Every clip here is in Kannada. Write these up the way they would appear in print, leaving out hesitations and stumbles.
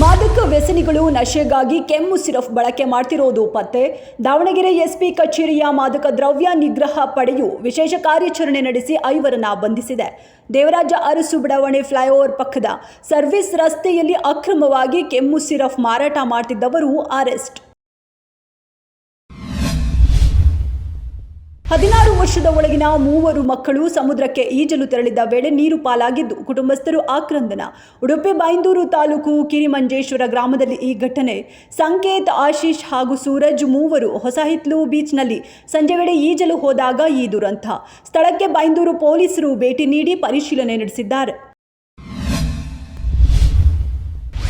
ಮಾದಕ ವ್ಯಸನಿಗಳು ನಶೆಗಾಗಿ ಕೆಮ್ಮು ಸಿರಫ್ ಬಳಕೆ ಮಾಡ್ತಿರೋದು ಪತ್ತೆ. ದಾವಣಗೆರೆ ಎಸ್ಪಿ ಕಚೇರಿಯ ಮಾದಕ ದ್ರವ್ಯ ನಿಗ್ರಹ ಪಡೆಯು ವಿಶೇಷ ಕಾರ್ಯಾಚರಣೆ ನಡೆಸಿ 5ರನ್ನ ಬಂಧಿಸಿದೆ. ದೇವರಾಜ ಅರಸು ಬಡಾವಣೆ ಫ್ಲೈಓವರ್ ಪಕ್ಕದ ಸರ್ವಿಸ್ ರಸ್ತೆಯಲ್ಲಿ ಅಕ್ರಮವಾಗಿ ಕೆಮ್ಮು ಸಿರಫ್ ಮಾರಾಟ ಮಾಡ್ತಿದ್ದವರು ಅರೆಸ್ಟ್. 16 ವರ್ಷದ ಒಳಗಿನ 3 ಮಕ್ಕಳು ಸಮುದ್ರಕ್ಕೆ ಈಜಲು ತೆರಳಿದ್ದ ವೇಳೆ ನೀರು ಪಾಲಾಗಿದ್ದು ಕುಟುಂಬಸ್ಥರು ಆಕ್ರಂದನ. ಉಡುಪಿ ಬೈಂದೂರು ತಾಲೂಕು ಕಿರಿಮಂಜೇಶ್ವರ ಗ್ರಾಮದಲ್ಲಿ ಈ ಘಟನೆ. ಸಂಕೇತ್, ಆಶೀಶ್ ಹಾಗೂ ಸೂರಜ್ ಮೂವರು ಹೊಸಹಿತ್ಲು ಬೀಚ್ನಲ್ಲಿ ಸಂಜೆ ವೇಳೆ ಈಜಲು ಹೋದಾಗ ಈ ದುರಂತ. ಸ್ಥಳಕ್ಕೆ ಬೈಂದೂರು ಪೊಲೀಸರು ಭೇಟಿ ನೀಡಿ ಪರಿಶೀಲನೆ ನಡೆಸಿದ್ದಾರೆ.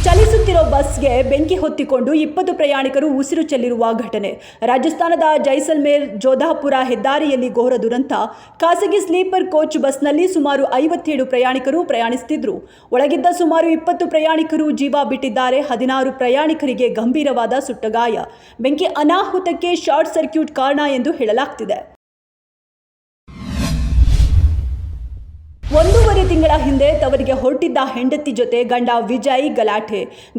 ಚಲಿಸುತ್ತಿರೋ ಬಸ್ಗೆ ಬೆಂಕಿ ಹೊತ್ತಿಕೊಂಡು 20 ಪ್ರಯಾಣಿಕರು ಉಸಿರು ಚೆಲ್ಲಿರುವ ಘಟನೆ. ರಾಜಸ್ಥಾನದ ಜೈಸಲ್ಮೇರ್ ಜೋಧಾಪುರ ಹೆದ್ದಾರಿಯಲ್ಲಿ ಘೋರ ದುರಂತ. ಖಾಸಗಿ ಸ್ಲೀಪರ್ ಕೋಚ್ ಬಸ್ನಲ್ಲಿ ಸುಮಾರು 57 ಪ್ರಯಾಣಿಕರು ಪ್ರಯಾಣಿಸುತ್ತಿದ್ದರು. ಒಳಗಿದ್ದ ಸುಮಾರು 20 ಪ್ರಯಾಣಿಕರು ಜೀವ ಬಿಟ್ಟಿದ್ದಾರೆ. 16 ಪ್ರಯಾಣಿಕರಿಗೆ ಗಂಭೀರವಾದ ಸುಟ್ಟಗಾಯ. ಬೆಂಕಿ ಅನಾಹುತಕ್ಕೆ ಶಾರ್ಟ್ ಸರ್ಕ್ಯೂಟ್ ಕಾರಣ ಎಂದು ಹೇಳಲಾಗ್ತಿದೆ. 1.5 ತಿಂಗಳ ಹಿಂದೆ ತವರಿಗೆ ಹೊರಟಿದ್ದ ಹೆಂಡತಿ ಜೊತೆ ಗಂಡ ವಿಜಯ್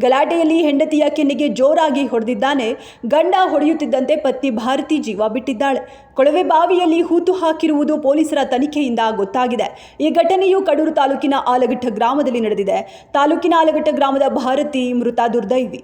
ಗಲಾಟೆಯಲ್ಲಿ ಹೆಂಡತಿಯ ಕೆನ್ನೆಗೆ ಜೋರಾಗಿ ಹೊಡೆದಿದ್ದಾನೆ. ಗಂಡ ಹೊಡೆಯುತ್ತಿದ್ದಂತೆ ಪತ್ನಿ ಭಾರತಿ ಜೀವ ಬಿಟ್ಟಿದ್ದಾಳೆ. ಕೊಳವೆ ಬಾವಿಯಲ್ಲಿ ಹೂತು ಹಾಕಿರುವುದು ಪೊಲೀಸರ ತನಿಖೆಯಿಂದ ಗೊತ್ತಾಗಿದೆ. ಈ ಘಟನೆಯು ಕಡೂರು ತಾಲೂಕಿನ ಆಲಘಟ್ಟ ಗ್ರಾಮದಲ್ಲಿ ನಡೆದಿದೆ. ತಾಲೂಕಿನ ಆಲಘಟ್ಟ ಗ್ರಾಮದ ಭಾರತಿ ಮೃತ ದುರ್ದೈವಿ.